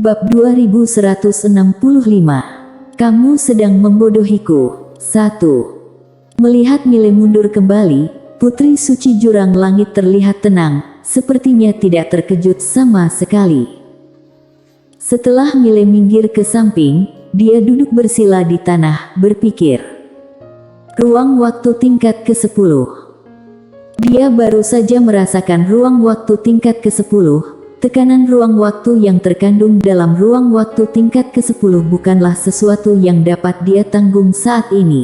Bab 2165. Kamu sedang membodohiku. 1. Melihat Mile mundur kembali, Putri Suci Jurang Langit terlihat tenang, sepertinya tidak terkejut sama sekali. Setelah Mile minggir ke samping, dia duduk bersila di tanah, berpikir. Ruang waktu tingkat ke-10. Dia baru saja merasakan ruang waktu tingkat ke-10. Tekanan ruang waktu yang terkandung dalam ruang waktu tingkat ke-10 bukanlah sesuatu yang dapat dia tanggung saat ini.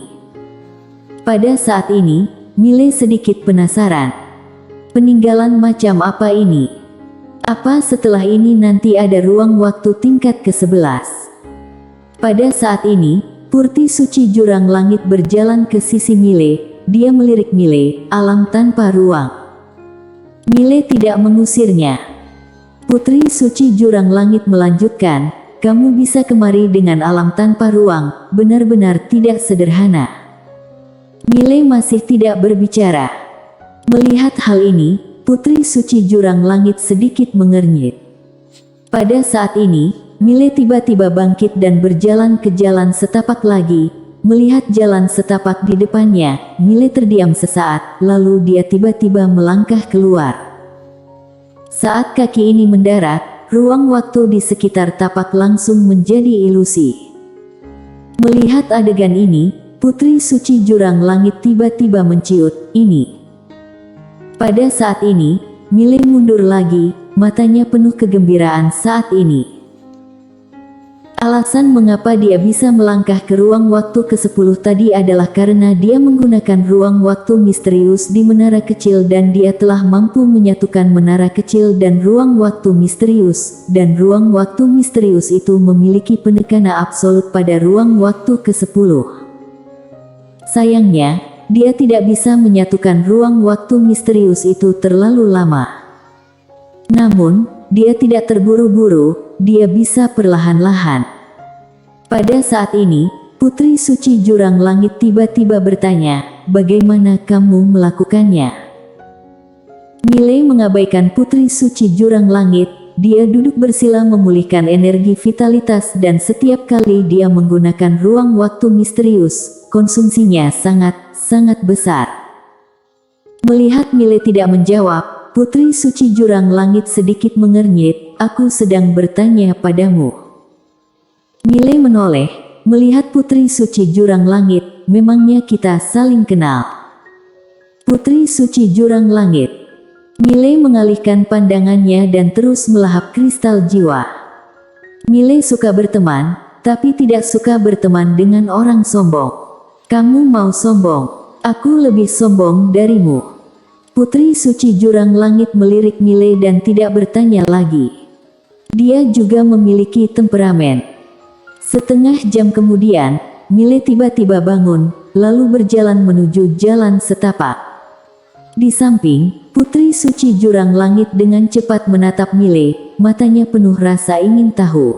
Pada saat ini, Mile sedikit penasaran. Peninggalan macam apa ini? Apa setelah ini nanti ada ruang waktu tingkat ke-11? Pada saat ini, Putri Suci Jurang Langit berjalan ke sisi Mile. Dia melirik Mile, alam tanpa ruang. Mile tidak mengusirnya. Putri Suci Jurang Langit melanjutkan, kamu bisa kemari dengan alam tanpa ruang, benar-benar tidak sederhana. Mile masih tidak berbicara. Melihat hal ini, Putri Suci Jurang Langit sedikit mengernyit. Pada saat ini, Mile tiba-tiba bangkit dan berjalan ke jalan setapak lagi. Melihat jalan setapak di depannya, Mile terdiam sesaat, lalu dia tiba-tiba melangkah keluar. Saat kaki ini mendarat, ruang waktu di sekitar tapak langsung menjadi ilusi. Melihat adegan ini, Putri Suci Jurang Langit tiba-tiba menciut, ini. Pada saat ini, Mile mundur lagi, matanya penuh kegembiraan saat ini. Alasan mengapa dia bisa melangkah ke ruang waktu ke-10 tadi adalah karena dia menggunakan ruang waktu misterius di menara kecil dan dia telah mampu menyatukan menara kecil dan ruang waktu misterius, dan ruang waktu misterius itu memiliki penekanan absolut pada ruang waktu ke-10. Sayangnya, dia tidak bisa menyatukan ruang waktu misterius itu terlalu lama. Namun, dia tidak terburu-buru, dia bisa perlahan-lahan. Pada saat ini, Putri Suci Jurang Langit tiba-tiba bertanya, bagaimana kamu melakukannya? Mile mengabaikan Putri Suci Jurang Langit, dia duduk bersila memulihkan energi vitalitas dan setiap kali dia menggunakan ruang waktu misterius, konsumsinya sangat besar. Melihat Mile tidak menjawab, Putri Suci Jurang Langit sedikit mengernyit, aku sedang bertanya padamu. Mile menoleh, melihat Putri Suci Jurang Langit, memangnya kita saling kenal? Putri Suci Jurang Langit. Mile mengalihkan pandangannya dan terus melahap kristal jiwa. Mile suka berteman, tapi tidak suka berteman dengan orang sombong. Kamu mau sombong? Aku lebih sombong darimu. Putri Suci Jurang Langit melirik Mile dan tidak bertanya lagi. Dia juga memiliki temperamen. Setengah jam kemudian, Mile tiba-tiba bangun, lalu berjalan menuju jalan setapak. Di samping, Putri Suci Jurang Langit dengan cepat menatap Mile, matanya penuh rasa ingin tahu.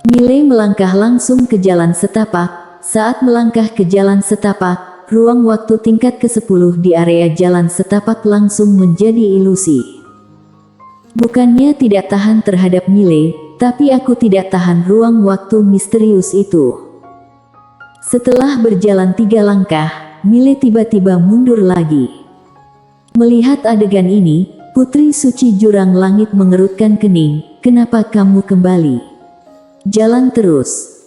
Mile melangkah langsung ke jalan setapak. Saat melangkah ke jalan setapak, ruang waktu tingkat ke-10 di area jalan setapak langsung menjadi ilusi. Bukannya tidak tahan terhadap Mile, tapi aku tidak tahan ruang waktu misterius itu. Setelah berjalan 3 langkah, Mile tiba-tiba mundur lagi. Melihat adegan ini, Putri Suci Jurang Langit mengerutkan kening, kenapa kamu kembali? Jalan terus.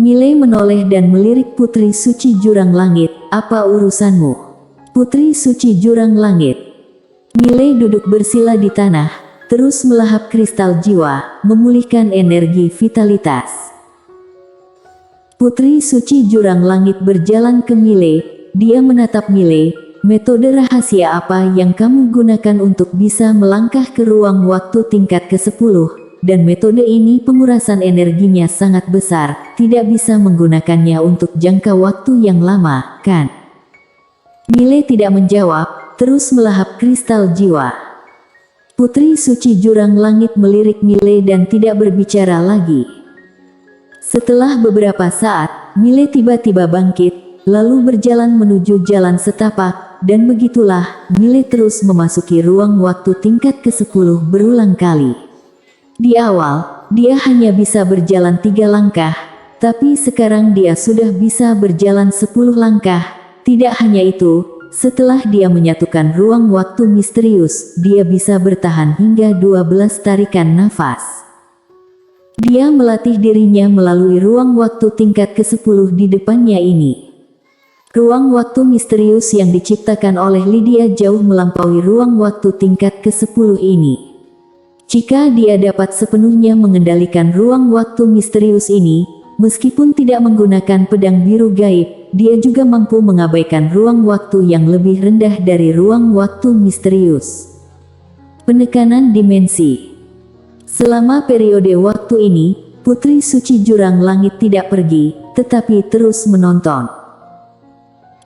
Mile menoleh dan melirik Putri Suci Jurang Langit, apa urusanmu? Putri Suci Jurang Langit. Mile duduk bersila di tanah, terus melahap kristal jiwa, memulihkan energi vitalitas. Putri Suci Jurang Langit berjalan ke Mile, dia menatap Mile, metode rahasia apa yang kamu gunakan untuk bisa melangkah ke ruang waktu tingkat ke-10? Dan metode ini pengurasan energinya sangat besar, tidak bisa menggunakannya untuk jangka waktu yang lama, kan? Mile tidak menjawab, terus melahap kristal jiwa. Putri Suci Jurang Langit melirik Mile dan tidak berbicara lagi. Setelah beberapa saat, Mile tiba-tiba bangkit, lalu berjalan menuju jalan setapak, dan begitulah, Mile terus memasuki ruang waktu tingkat ke-10 berulang kali. Di awal, dia hanya bisa berjalan 3 langkah, tapi sekarang dia sudah bisa berjalan 10 langkah. Tidak hanya itu, setelah dia menyatukan ruang waktu misterius, dia bisa bertahan hingga 12 tarikan nafas. Dia melatih dirinya melalui ruang waktu tingkat ke-10 di depannya ini. Ruang waktu misterius yang diciptakan oleh Lydia jauh melampaui ruang waktu tingkat ke-10 ini. Jika dia dapat sepenuhnya mengendalikan ruang waktu misterius ini, meskipun tidak menggunakan pedang biru gaib, dia juga mampu mengabaikan ruang waktu yang lebih rendah dari ruang waktu misterius. Penekanan dimensi. Selama periode waktu ini, Putri Suci Jurang Langit tidak pergi, tetapi terus menonton.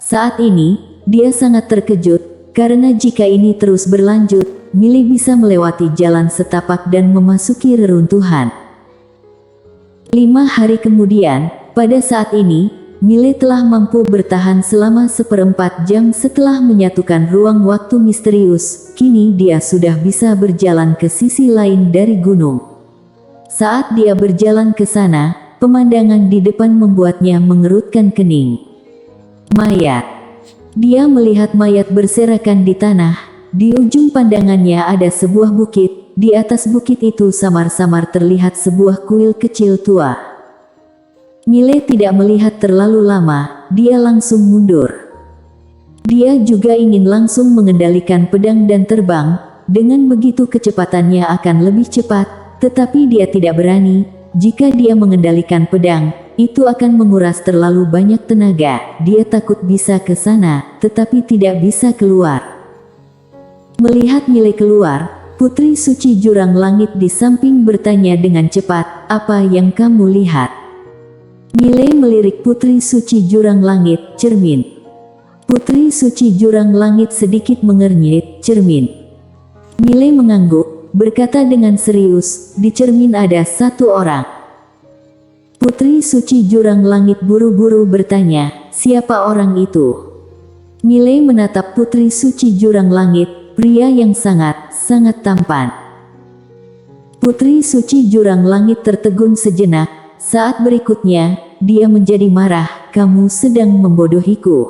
Saat ini, dia sangat terkejut, karena jika ini terus berlanjut, Millie bisa melewati jalan setapak dan memasuki reruntuhan. 5 hari kemudian, pada saat ini, Millie telah mampu bertahan selama 1/4 jam setelah menyatukan ruang waktu misterius. Kini dia sudah bisa berjalan ke sisi lain dari gunung. Saat dia berjalan ke sana, pemandangan di depan membuatnya mengerutkan kening. Mayat. Dia melihat mayat berserakan di tanah. Di ujung pandangannya ada sebuah bukit. Di atas bukit itu samar-samar terlihat sebuah kuil kecil tua. Millie tidak melihat terlalu lama, dia langsung mundur. Dia juga ingin langsung mengendalikan pedang dan terbang. Dengan begitu kecepatannya akan lebih cepat, tetapi dia tidak berani. Jika dia mengendalikan pedang, itu akan menguras terlalu banyak tenaga. Dia takut bisa ke sana, tetapi tidak bisa keluar. Melihat Millie keluar, Putri Suci Jurang Langit di samping bertanya dengan cepat, "Apa yang kamu lihat?" Millie melirik Putri Suci Jurang Langit, "Cermin." Putri Suci Jurang Langit sedikit mengernyit, "Cermin." Millie mengangguk, berkata dengan serius, "Di cermin ada 1 orang." Putri Suci Jurang Langit buru-buru bertanya, "Siapa orang itu?" Millie menatap Putri Suci Jurang Langit, pria yang sangat tampan. Putri Suci Jurang Langit tertegun sejenak. Saat berikutnya, dia menjadi marah, "Kamu sedang membodohiku."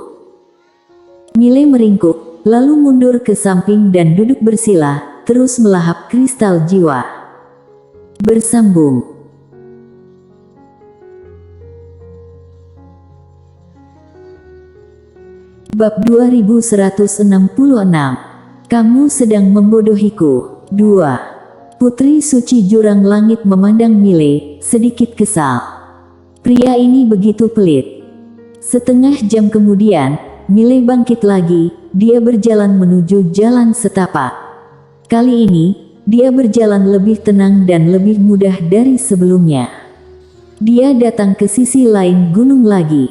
Millie meringkuk, lalu mundur ke samping dan duduk bersila, terus melahap kristal jiwa. Bersambung. Bab 2166. Kamu sedang membodohiku. 2. Putri Suci Jurang Langit memandang Millie, sedikit kesal. Pria ini begitu pelit. Setengah jam kemudian, Millie bangkit lagi. Dia berjalan menuju jalan setapak. Kali ini, dia berjalan lebih tenang dan lebih mudah dari sebelumnya. Dia datang ke sisi lain gunung lagi.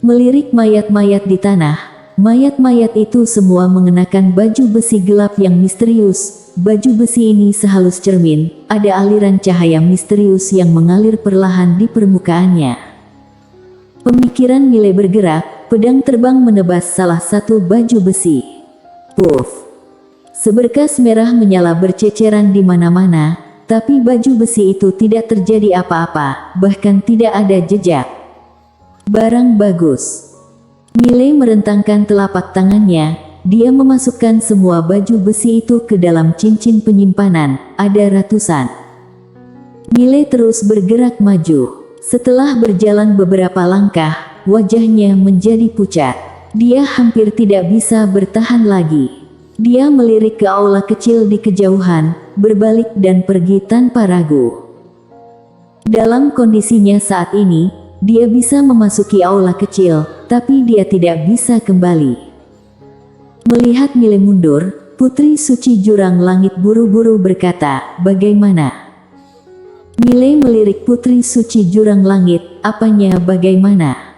Melirik mayat-mayat di tanah. Mayat-mayat itu semua mengenakan baju besi gelap yang misterius. Baju besi ini sehalus cermin, ada aliran cahaya misterius yang mengalir perlahan di permukaannya. Pemikiran Millie bergerak, pedang terbang menebas salah satu baju besi. Puff! Seberkas merah menyala berceceran di mana-mana, tapi baju besi itu tidak terjadi apa-apa, bahkan tidak ada jejak. Barang bagus. Millie merentangkan telapak tangannya, dia memasukkan semua baju besi itu ke dalam cincin penyimpanan, ada ratusan. Millie terus bergerak maju. Setelah berjalan beberapa langkah, wajahnya menjadi pucat. Dia hampir tidak bisa bertahan lagi. Dia melirik ke aula kecil di kejauhan, berbalik dan pergi tanpa ragu. Dalam kondisinya saat ini, dia bisa memasuki aula kecil, tapi dia tidak bisa kembali. Melihat Millie mundur, Putri Suci Jurang Langit buru-buru berkata, "Bagaimana?" Millie melirik Putri Suci Jurang Langit, "Apanya bagaimana?"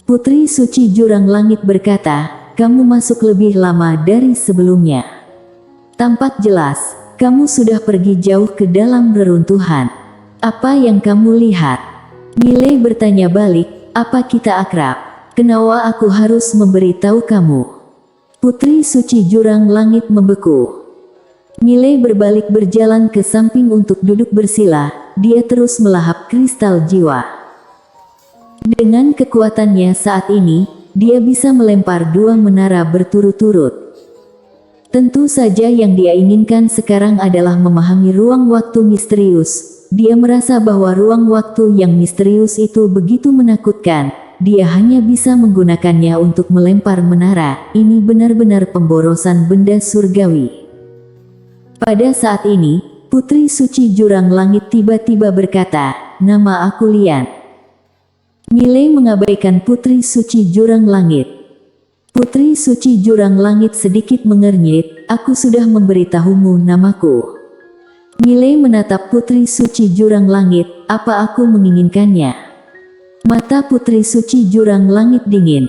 Putri Suci Jurang Langit berkata, "Kamu masuk lebih lama dari sebelumnya. Tampak jelas, kamu sudah pergi jauh ke dalam reruntuhan. Apa yang kamu lihat?" Millie bertanya balik, "Apa kita akrab? Kenapa aku harus memberitahu kamu?" Putri Suci Jurang Langit membeku. Millie berbalik berjalan ke samping untuk duduk bersila. dia terus melahap kristal jiwa. Dengan kekuatannya saat ini, dia bisa melempar 2 menara berturut-turut. Tentu saja yang dia inginkan sekarang adalah memahami ruang waktu misterius. Dia merasa bahwa ruang waktu yang misterius itu begitu menakutkan. Dia hanya bisa menggunakannya untuk melempar menara. Ini benar-benar pemborosan benda surgawi. Pada saat ini, Putri Suci Jurang Langit tiba-tiba berkata, "Nama aku Lian." Miley mengabaikan Putri Suci Jurang Langit. Putri Suci Jurang Langit sedikit mengernyit, "Aku sudah memberitahumu namaku." Miley menatap Putri Suci Jurang Langit, "Apa aku menginginkannya?" Mata Putri Suci Jurang Langit dingin.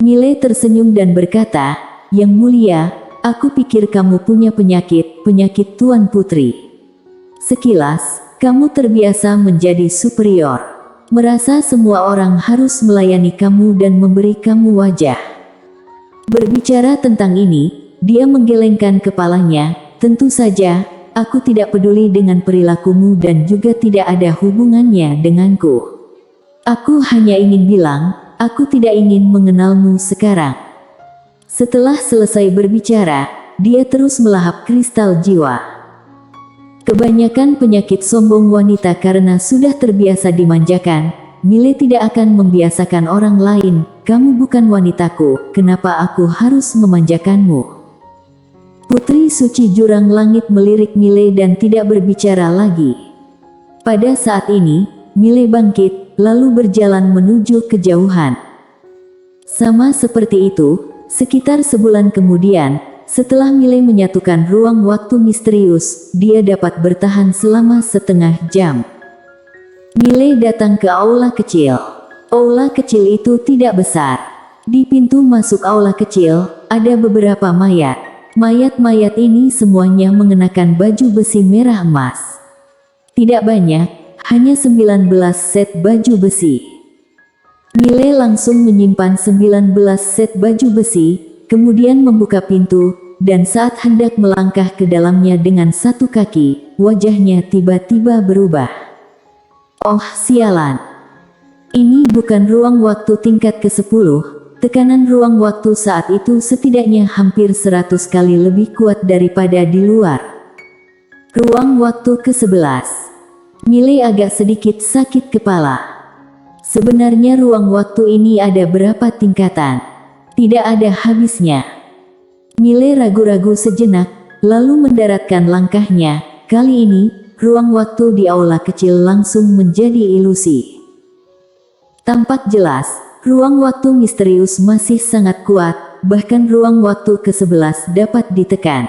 Miley tersenyum dan berkata, "Yang mulia, aku pikir kamu punya penyakit Tuan Putri. Sekilas, kamu terbiasa menjadi superior. Merasa semua orang harus melayani kamu dan memberi kamu wajah." Berbicara tentang ini, dia menggelengkan kepalanya. "Tentu saja, aku tidak peduli dengan perilakumu dan juga tidak ada hubungannya denganku. Aku hanya ingin bilang, aku tidak ingin mengenalmu sekarang." Setelah selesai berbicara, dia terus melahap kristal jiwa. Kebanyakan penyakit sombong wanita karena sudah terbiasa dimanjakan. Miley tidak akan membiasakan orang lain. "Kamu bukan wanitaku, kenapa aku harus memanjakanmu?" Putri Suci Jurang Langit melirik Miley dan tidak berbicara lagi. Pada saat ini, Miley bangkit, lalu berjalan menuju kejauhan. Sama seperti itu, sekitar sebulan kemudian, setelah Miley menyatukan ruang waktu misterius, dia dapat bertahan selama setengah jam. Miley datang ke aula kecil. Aula kecil itu tidak besar. Di pintu masuk aula kecil, ada beberapa mayat. Mayat-mayat ini semuanya mengenakan baju besi merah emas. Tidak banyak, hanya 19 set baju besi. Miley langsung menyimpan 19 set baju besi, kemudian membuka pintu, dan saat hendak melangkah ke dalamnya dengan satu kaki, wajahnya tiba-tiba berubah. "Oh sialan. Ini bukan ruang waktu tingkat ke-10, tekanan ruang waktu saat itu setidaknya hampir 100 kali lebih kuat daripada di luar." Ruang waktu ke-11. Miley agak sedikit sakit kepala. Sebenarnya ruang waktu ini ada berapa tingkatan? Tidak ada habisnya. Miley ragu-ragu sejenak, lalu mendaratkan langkahnya. Kali ini, ruang waktu di aula kecil langsung menjadi ilusi. Tampak jelas, ruang waktu misterius masih sangat kuat, bahkan ruang waktu ke-11 dapat ditekan.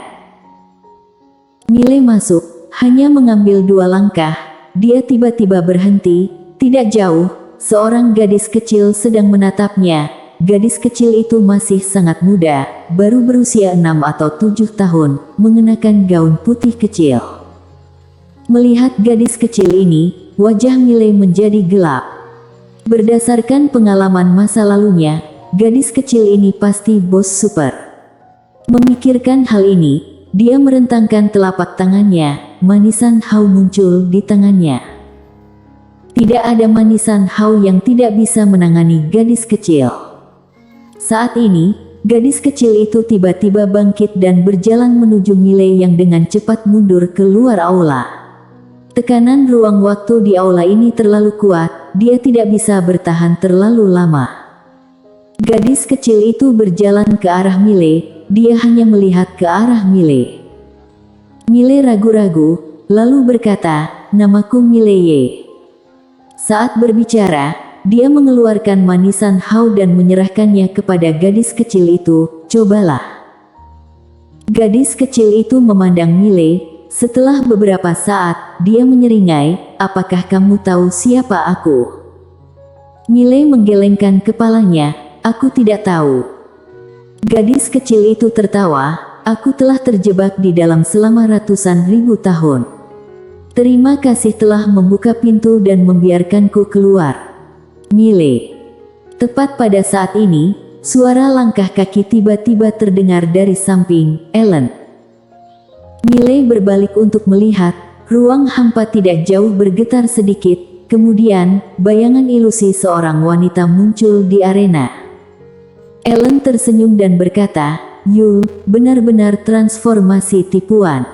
Miley masuk, hanya mengambil 2 langkah, dia tiba-tiba berhenti. Tidak jauh, seorang gadis kecil sedang menatapnya. Gadis kecil itu masih sangat muda, baru berusia 6 atau 7 tahun, mengenakan gaun putih kecil. Melihat gadis kecil ini, wajah Miley menjadi gelap. Berdasarkan pengalaman masa lalunya, gadis kecil ini pasti bos super. Memikirkan hal ini, dia merentangkan telapak tangannya, manisan Hao muncul di tangannya. Tidak ada manisan Hao yang tidak bisa menangani gadis kecil. Saat ini, gadis kecil itu tiba-tiba bangkit dan berjalan menuju Miley yang dengan cepat mundur keluar aula. Tekanan ruang waktu di aula ini terlalu kuat, dia tidak bisa bertahan terlalu lama. Gadis kecil itu berjalan ke arah Miley, dia hanya melihat ke arah Miley. Miley ragu-ragu, lalu berkata, "Namaku Miley." Saat berbicara, dia mengeluarkan manisan Hao dan menyerahkannya kepada gadis kecil itu. "Cobalah." Gadis kecil itu memandang Miley. Setelah beberapa saat, dia menyeringai, "Apakah kamu tahu siapa aku?" Miley menggelengkan kepalanya, "Aku tidak tahu." Gadis kecil itu tertawa, "Aku telah terjebak di dalam selama ratusan ribu tahun. Terima kasih telah membuka pintu dan membiarkanku keluar." Miley. Tepat pada saat ini, suara langkah kaki tiba-tiba terdengar dari samping. "Ellen." Miley berbalik untuk melihat, ruang hampa tidak jauh bergetar sedikit, kemudian bayangan ilusi seorang wanita muncul di arena. Ellen tersenyum dan berkata, "Yul, benar-benar transformasi tipuan.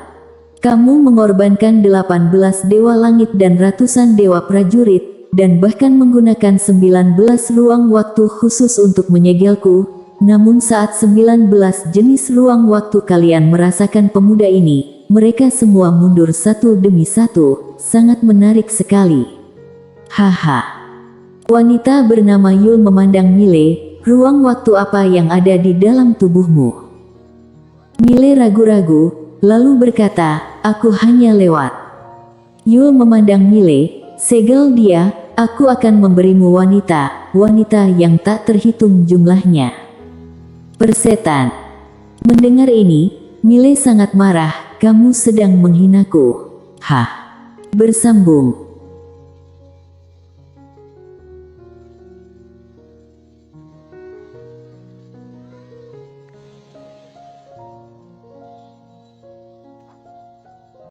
Kamu mengorbankan 18 dewa langit dan ratusan dewa prajurit, dan bahkan menggunakan 19 ruang waktu khusus untuk menyegelku. Namun saat 19 jenis ruang waktu kalian merasakan pemuda ini, mereka semua mundur satu demi satu, sangat menarik sekali." Haha. Wanita bernama Yul memandang Mile, "Ruang waktu apa yang ada di dalam tubuhmu?" Mile ragu-ragu, lalu berkata, "Aku hanya lewat." Yul memandang Mile, segel dia, "Aku akan memberimu wanita yang tak terhitung jumlahnya." Persetan. Mendengar ini, Mile sangat marah, "Kamu sedang menghinaku." Hah. Bersambung.